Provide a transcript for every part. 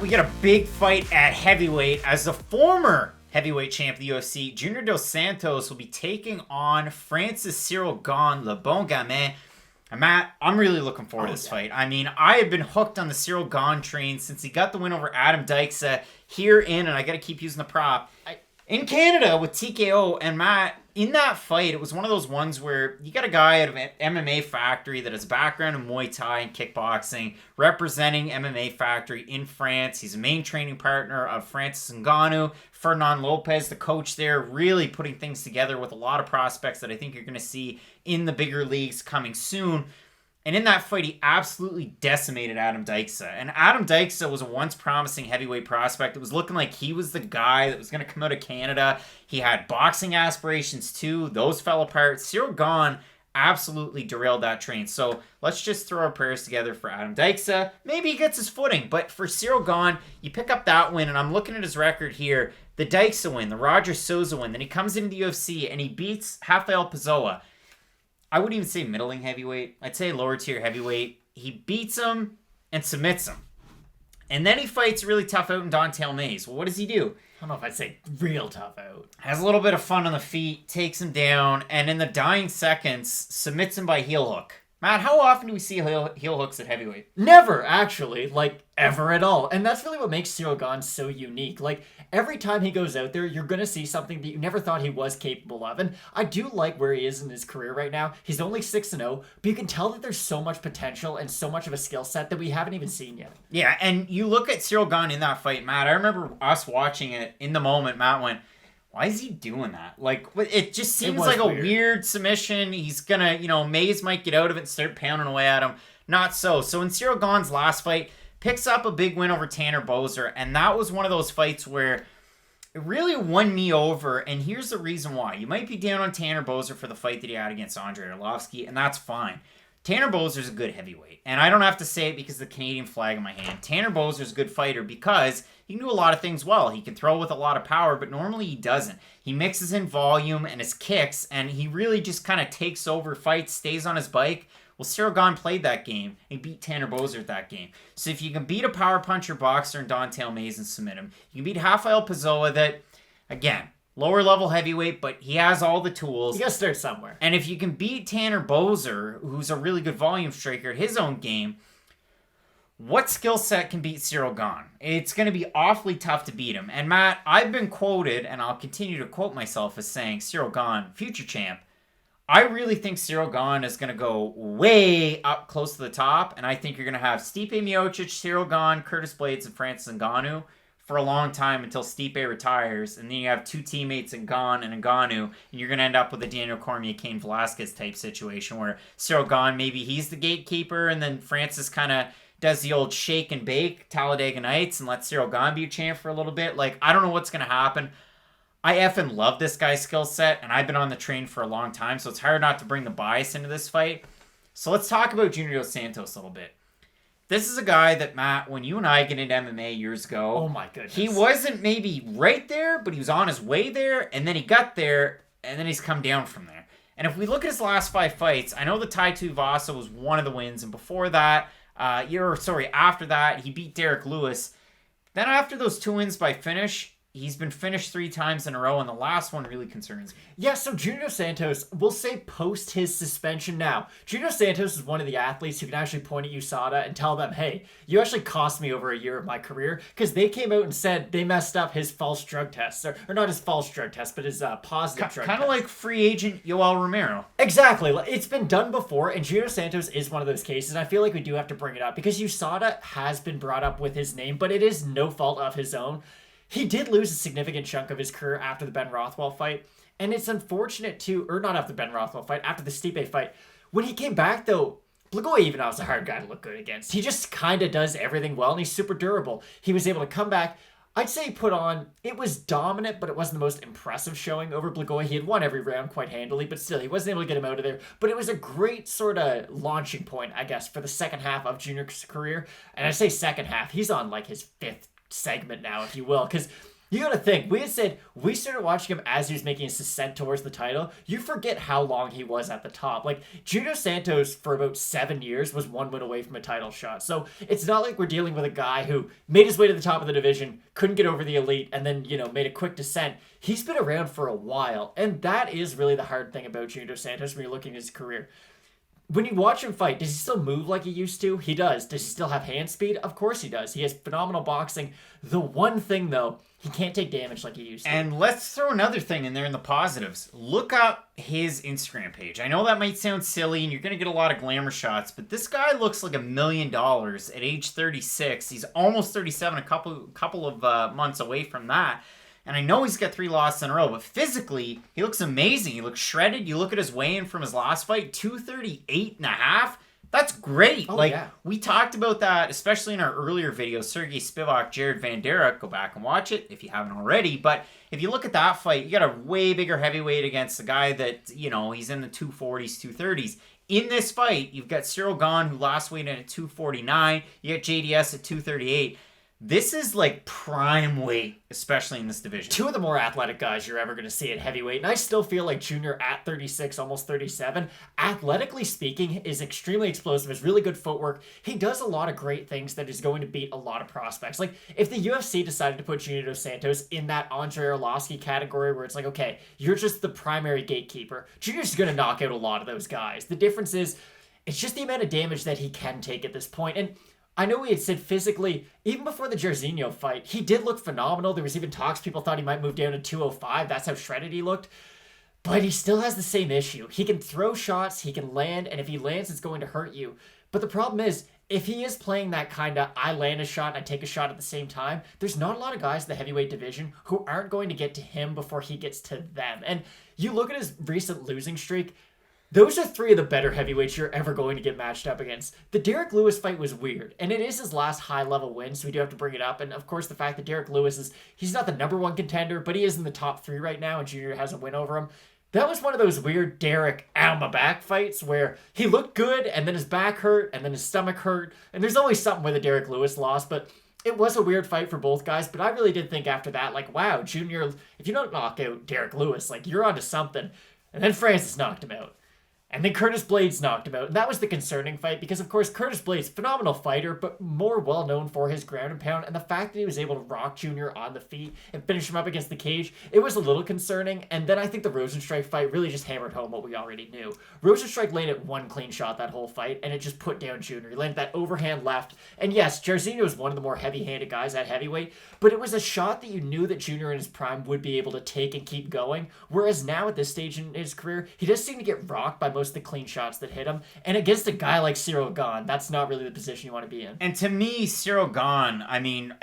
We get a big fight at heavyweight as the former heavyweight champ of the UFC, Junior dos Santos, will be taking on France's Cyril Gane, Le Bon Gamin. And Matt, I'm really looking forward to this fight. I mean, I have been hooked on the Cyril Gane train since he got the win over Adam Deiveson here and I got to keep using the prop, in Canada with TKO. And Matt, in that fight, it was one of those ones where you got a guy out of MMA Factory that has a background in Muay Thai and kickboxing, representing MMA Factory in France. He's a main training partner of Francis Ngannou. Fernand Lopez, the coach there, really putting things together with a lot of prospects that I think you're going to see in the bigger leagues coming soon. And in that fight, he absolutely decimated Adam Deiveson. And Adam Deiveson was a once promising heavyweight prospect. It was looking like he was the guy that was going to come out of Canada. He had boxing aspirations too. Those fell apart. Cyril Gane absolutely derailed that train. So let's just throw our prayers together for Adam Deiveson. Maybe he gets his footing. But for Cyril Gane, you pick up that win. And I'm looking at his record here. The Deiveson win, the Roger Souza win. Then he comes into the UFC and he beats Rafael. I wouldn't even say middling heavyweight. I'd say lower tier heavyweight. He beats him and submits him. And then he fights really tough out in Don'Tale Mayes. Well, what does he do? I don't know if I'd say real tough out. Has a little bit of fun on the feet, takes him down, and in the dying seconds, submits him by heel hook. Matt, how often do we see heel hooks at heavyweight? Never, actually. Like, ever at all. And that's really what makes Cyril Gane so unique. Like, every time he goes out there, you're going to see something that you never thought he was capable of. And I do like where he is in his career right now. He's only 6-0, but you can tell that there's so much potential and so much of a skill set that we haven't even seen yet. Yeah, and you look at Cyril Gane in that fight, Matt. I remember us watching it in the moment. Matt went, why is he doing that? Like, it just seems like a weird submission. He's gonna, Mayes might get out of it and start pounding away at him. Not so. So in Cyril Gane's last fight, picks up a big win over Tanner Boser, and that was one of those fights where it really won me over, and here's the reason why. You might be down on Tanner Boser for the fight that he had against Andrei Arlovski, and that's fine. Tanner Boser's a good heavyweight, and I don't have to say it because of the Canadian flag in my hand. Tanner Boser's a good fighter because he can do a lot of things well. He can throw with a lot of power, but normally he doesn't. He mixes in volume and his kicks, and he really just kind of takes over fights, stays on his bike. Well, Cyril Gane played that game and beat Tanner Boser at that game. So if you can beat a power puncher boxer in Don'Tale Mayes and submit him, you can beat Rafael that, again, lower level heavyweight, but he has all the tools. You gotta start somewhere. And if you can beat Tanner Boser, who's a really good volume striker at his own game, what skill set can beat Cyril Gane? It's going to be awfully tough to beat him. And Matt, I've been quoted, and I'll continue to quote myself as saying, Cyril Gane, future champ. I really think Cyril Gane is going to go way up close to the top, and I think you're going to have Stipe Miocic, Cyril Gane, Curtis Blades, and Francis Ngannou for a long time until Stipe retires, and then you have two teammates in Gane and Ngannou, and you're going to end up with a Daniel Cormier, Cain Velasquez type situation where Cyril Gane, maybe he's the gatekeeper, and then Francis kind of does the old shake and bake Talladega Nights and let Cyril Gane be a champ for a little bit. Like, I don't know what's going to happen. I effing love this guy's skill set, and I've been on the train for a long time, so it's hard not to bring the bias into this fight. So let's talk about Junior dos Santos a little bit. This is a guy that, Matt, when you and I get into MMA years ago, oh my goodness, he wasn't maybe right there, but he was on his way there, and then he got there, and then he's come down from there. And if we look at his last 5 fights, I know the Tai Tuivasa was one of the wins, and before that, after that, he beat Derek Lewis. Then after those 2 wins by finish, he's been finished 3 times in a row, and the last one really concerns me. Yeah, so Junior dos Santos, we'll say post his suspension now. Junior dos Santos is one of the athletes who can actually point at USADA and tell them, hey, you actually cost me over a year of my career, because they came out and said they messed up his false drug tests. Or not his false drug test, but his positive drug test. Kind of like free agent Yoel Romero. Exactly. It's been done before, and Junior dos Santos is one of those cases. I feel like we do have to bring it up, because USADA has been brought up with his name, but it is no fault of his own. He did lose a significant chunk of his career after the Ben Rothwell fight, and it's unfortunate too, or not after the Ben Rothwell fight, after the Stipe fight. When he came back though, Blagoy even was a hard guy to look good against. He just kind of does everything well, and he's super durable. He was able to come back. I'd say he put on, it was dominant, but it wasn't the most impressive showing over Blagoy. He had won every round quite handily, but still, he wasn't able to get him out of there. But it was a great sort of launching point, I guess, for the second half of Junior's career. And I say second half, he's on like his 5th segment now, if you will, because You gotta think, we had said we started watching him as he was making his ascent towards the title. You forget how long he was at the top. Like, Junior Santos, for about 7 years, was 1 win away from a title shot. So it's not like we're dealing with a guy who made his way to the top of the division, couldn't get over the elite, and then, made a quick descent. He's been around for a while, and that is really the hard thing about Junior Santos when you're looking at his career. When you watch him fight, does he still move like he used to? He does. Does he still have hand speed? Of course he does. He has phenomenal boxing. The one thing, though, he can't take damage like he used to. And let's throw another thing in there in the positives. Look up his Instagram page. I know that might sound silly and you're going to get a lot of glamour shots, but this guy looks like $1 million at age 36. He's almost 37, a couple of months away from that. And I know he's got 3 losses in a row, but physically, he looks amazing. He looks shredded. You look at his weigh-in from his last fight, 238.5. That's great. We talked about that, especially in our earlier videos, Sergey Spivak, Jared Van Der. Go back and watch it if you haven't already. But if you look at that fight, you got a way bigger heavyweight against a guy that, he's in the 240s, 230s. In this fight, you've got Cyril Gane, who last weighed in at 249. You got JDS at 238. This is like prime weight, especially in this division. 2 of the more athletic guys you're ever going to see at heavyweight. And I still feel like Junior at 36, almost 37, athletically speaking, is extremely explosive, has really good footwork. He does a lot of great things that is going to beat a lot of prospects. Like, if the UFC decided to put Junior Dos Santos in that Andre Arlovski category where it's like, okay, you're just the primary gatekeeper, Junior's going to knock out a lot of those guys. The difference is, it's just the amount of damage that he can take at this point. And I know we had said physically, even before the Jairzinho fight, he did look phenomenal. There was even talks, people thought he might move down to 205. That's how shredded he looked. But he still has the same issue. He can throw shots, he can land, and if he lands, it's going to hurt you. But the problem is, if he is playing that kind of, I land a shot and I take a shot at the same time, there's not a lot of guys in the heavyweight division who aren't going to get to him before he gets to them. And you look at his recent losing streak, those are 3 of the better heavyweights you're ever going to get matched up against. The Derek Lewis fight was weird, and it is his last high-level win, so we do have to bring it up. And, of course, the fact that Derek Lewis he's not the number 1 contender, but he is in the top 3 right now, and Junior has a win over him. That was one of those weird Derek out-my-back fights where he looked good, and then his back hurt, and then his stomach hurt. And there's always something with a Derek Lewis loss, but it was a weird fight for both guys. But I really did think after that, like, wow, Junior, if you don't knock out Derek Lewis, like, you're onto something. And then Francis knocked him out. And then Curtis Blades knocked him out. And that was the concerning fight because, of course, Curtis Blades, phenomenal fighter, but more well-known for his ground and pound. And the fact that he was able to rock Junior on the feet and finish him up against the cage, it was a little concerning. And then I think the Rosenstrike fight really just hammered home what we already knew. Rosenstrike landed 1 clean shot that whole fight, and it just put down Junior. He landed that overhand left. And yes, Jairzinho was one of the more heavy-handed guys at heavyweight, but it was a shot that you knew that Junior in his prime would be able to take and keep going. Whereas now at this stage in his career, he does seem to get rocked by most of the clean shots that hit him. And against a guy like Cyril Gane, that's not really the position you want to be in. And to me, Cyril Gane, I mean,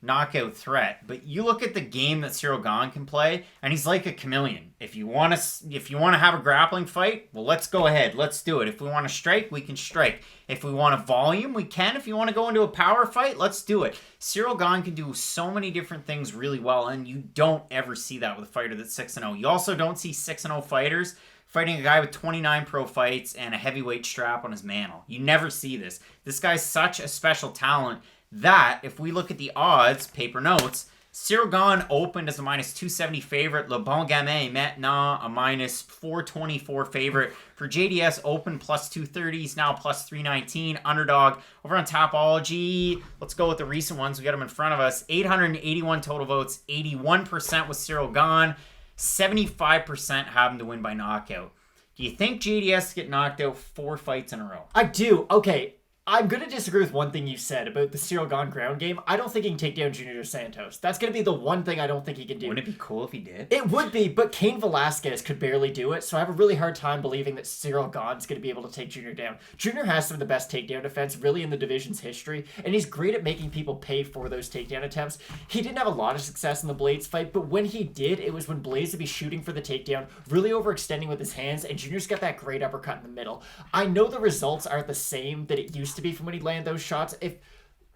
knockout threat. But you look at the game that Cyril Gane can play, and he's like a chameleon. If you want to have a grappling fight, well, let's go ahead. Let's do it. If we want to strike, we can strike. If we want a volume, we can. If you want to go into a power fight, let's do it. Cyril Gane can do so many different things really well, and you don't ever see that with a fighter that's 6-0. You also don't see 6-0 fighters fighting a guy with 29 pro fights and a heavyweight strap on his mantle. You never see this. This guy's such a special talent that if we look at the odds, paper notes, Cyril Gane opened as a -270 favorite. Le Bon Gamin maintenant a -424 favorite. For JDS, open +230s, now +319. Underdog over on Tapology. Let's go with the recent ones. We got them in front of us. 881 total votes. 81% with Cyril Gane. 75% have him to win by knockout. Do you think JDS get knocked out 4 fights in a row? I do. Okay. I'm going to disagree with one thing you said about the Cyril Gane ground game. I don't think he can take down Junior Dos Santos. That's going to be the one thing I don't think he can do. Wouldn't it be cool if he did? It would be, but Cain Velasquez could barely do it, so I have a really hard time believing that Cyril Gane's going to be able to take Junior down. Junior has some of the best takedown defense really in the division's history, and he's great at making people pay for those takedown attempts. He didn't have a lot of success in the Blades fight, but when he did, it was when Blades would be shooting for the takedown, really overextending with his hands, and Junior's got that great uppercut in the middle. I know the results aren't the same that it used to be from when he landed those shots. If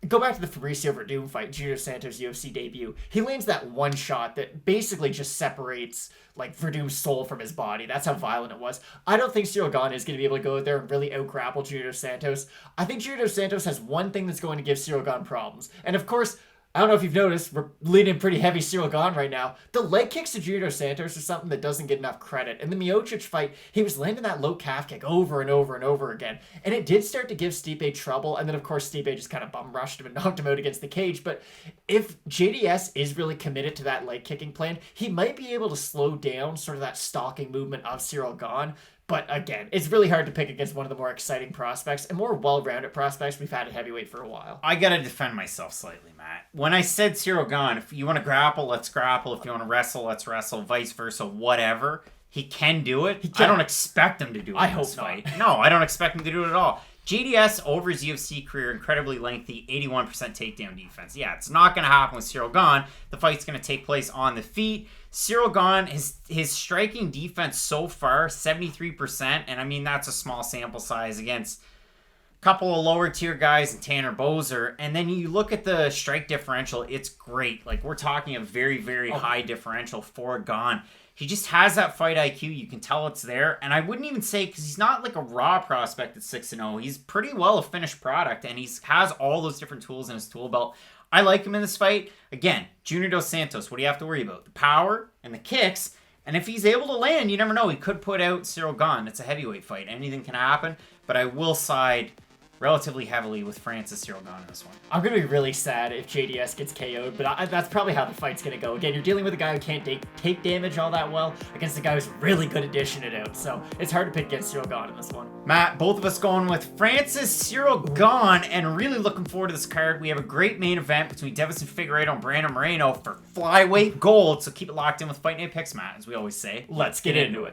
go back to the Fabricio Verdum fight, Junior Santos UFC debut, he lands that one shot that basically just separates like Verdum's soul from his body. That's how violent it was. I don't think Cyril Gane is going to be able to go out there and really out-grapple Junior Dos Santos. I think Junior Dos Santos has one thing that's going to give Cyril Gane problems. And of course, I don't know if you've noticed, we're leaning pretty heavy Cyril Gane right now. The leg kicks to Junior Santos are something that doesn't get enough credit. In the Miocic fight, he was landing that low calf kick over and over and over again. And it did start to give Stipe trouble. And then, of course, Stipe just kind of bum rushed him and knocked him out against the cage. But if JDS is really committed to that leg kicking plan, he might be able to slow down sort of that stalking movement of Cyril Gane. But again, it's really hard to pick against one of the more exciting prospects and more well-rounded prospects we've had at heavyweight for a while. I gotta defend myself slightly, Matt. When I said Cyril Gane, if you want to grapple, let's grapple. If you want to wrestle, let's wrestle. Vice versa, whatever. He can do it. I don't expect him to do it in this fight. No, I don't expect him to do it at all. JDS over his UFC career, incredibly lengthy, 81% takedown defense. Yeah, it's not going to happen with Cyril Gane. The fight's going to take place on the feet. Cyril Gane, his striking defense so far, 73%. And I mean, that's a small sample size against a couple of lower tier guys and Tanner Boser. And then you look at the strike differential, it's great. Like, we're talking a very, very high differential for Gane. He just has that fight IQ. You can tell it's there. And I wouldn't even say, because he's not like a raw prospect at 6-0. He's pretty well a finished product, and he has all those different tools in his tool belt. I like him in this fight. Again, Junior Dos Santos, what do you have to worry about? The power and the kicks. And if he's able to land, you never know. He could put out Cyril Gane. It's a heavyweight fight. Anything can happen. But I will side relatively heavily with Francis Cyril Gane in this one. I'm going to be really sad if JDS gets KO'd, but that's probably how the fight's going to go. Again, you're dealing with a guy who can't take damage all that well against a guy who's really good at dishing it out. So it's hard to pick against Cyril Gane in this one. Matt, both of us going with Francis Cyril Gane, and really looking forward to this card. We have a great main event between Deiveson Figueiredo and Brandon Moreno for flyweight gold. So keep it locked in with Fight Night Picks, Matt, as we always say. Let's get into it.